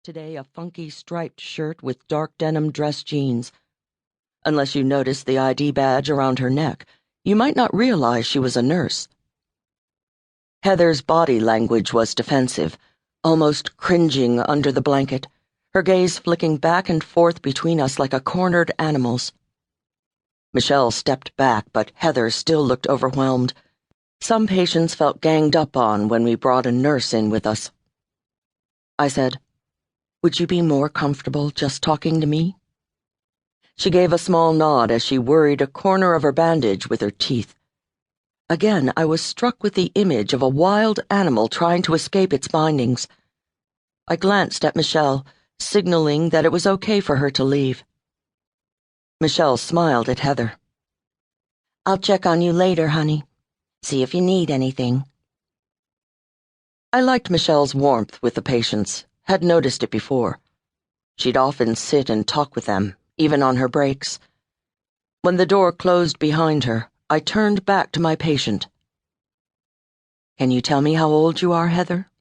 today a funky striped shirt with dark denim dress jeans. Unless you noticed the ID badge around her neck, you might not realize she was a nurse. Heather's body language was defensive, almost cringing under the blanket, her gaze flicking back and forth between us like a cornered animal's. Michelle stepped back, but Heather still looked overwhelmed. Some patients felt ganged up on when we brought a nurse in with us. I said, "Would you be more comfortable just talking to me?" She gave a small nod as she worried a corner of her bandage with her teeth. Again, I was struck with the image of a wild animal trying to escape its bindings. I glanced at Michelle, signaling that it was okay for her to leave. Michelle smiled at Heather. "I'll check on you later, honey. See if you need anything." I liked Michelle's warmth with the patients, had noticed it before. She'd often sit and talk with them, even on her breaks. When the door closed behind her, I turned back to my patient. "Can you tell me how old you are, Heather?"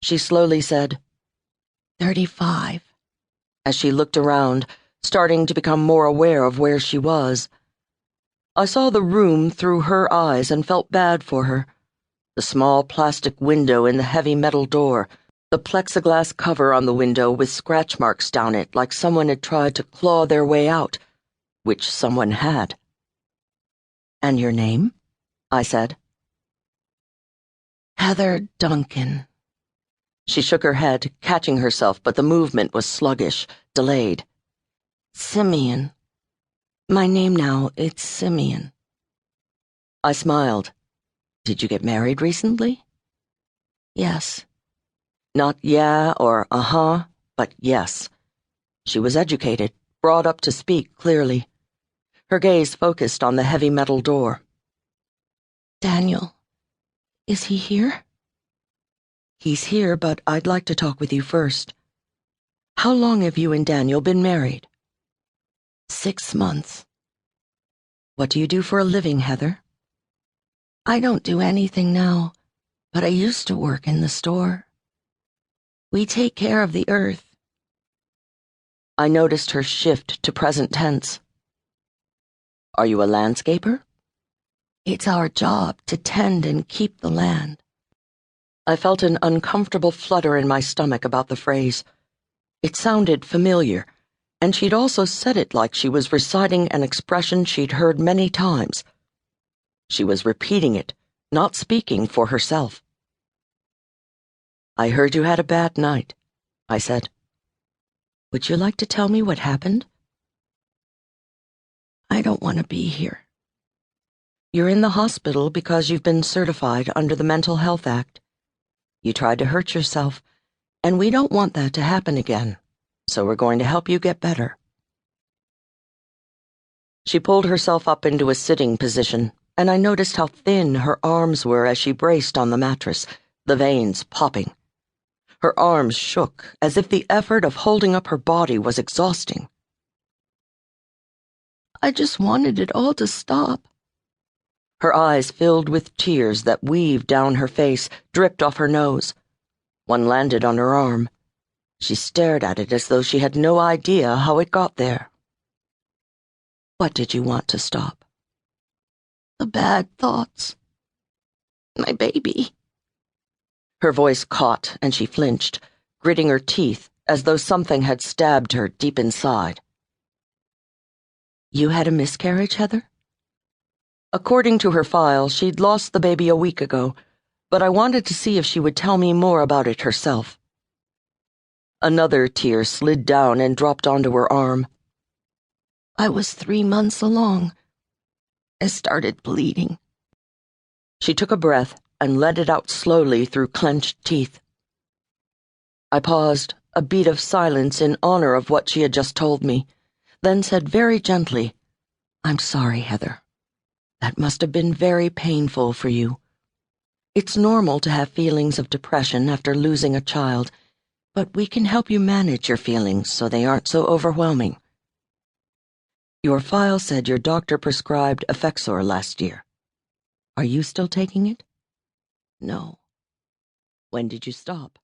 She slowly said, 35, as she looked around, starting to become more aware of where she was. I saw the room through her eyes and felt bad for her. The small plastic window in the heavy metal door, the plexiglass cover on the window with scratch marks down it like someone had tried to claw their way out, which someone had. "And your name?" I said. "Heather Duncan." She shook her head, catching herself, but the movement was sluggish, delayed. "Simeon. My name now, it's Simeon." I smiled. "Did you get married recently?" "Yes." Not yeah or uh-huh, but yes. She was educated, brought up to speak clearly. Her gaze focused on the heavy metal door. "Daniel, is he here?" "He's here, but I'd like to talk with you first. How long have you and Daniel been married?" 6 months. What do you do for a living, Heather?" "I don't do anything now, but I used to work in the store. We take care of the earth." I noticed her shift to present tense. "Are you a landscaper?" "It's our job to tend and keep the land." I felt an uncomfortable flutter in my stomach about the phrase. It sounded familiar, and she'd also said it like she was reciting an expression she'd heard many times. She was repeating it, not speaking for herself. "I heard you had a bad night," I said. "Would you like to tell me what happened?" "I don't want to be here." "You're in the hospital because you've been certified under the Mental Health Act. You tried to hurt yourself, and we don't want that to happen again, so we're going to help you get better." She pulled herself up into a sitting position, and I noticed how thin her arms were as she braced on the mattress, the veins popping. Her arms shook as if the effort of holding up her body was exhausting. "I just wanted it all to stop." Her eyes filled with tears that weaved down her face, dripped off her nose. One landed on her arm. She stared at it as though she had no idea how it got there. "What did you want to stop?" "The bad thoughts. My baby." Her voice caught, and she flinched, gritting her teeth as though something had stabbed her deep inside. "You had a miscarriage, Heather?" According to her file, she'd lost the baby a week ago, but I wanted to see if she would tell me more about it herself. Another tear slid down and dropped onto her arm. "I was 3 months along. I started bleeding." She took a breath and let it out slowly through clenched teeth. I paused, a beat of silence in honor of what she had just told me, then said very gently, "I'm sorry, Heather. That must have been very painful for you. It's normal to have feelings of depression after losing a child, but we can help you manage your feelings so they aren't so overwhelming. Your file said your doctor prescribed Effexor last year. Are you still taking it?" "No." "When did you stop?"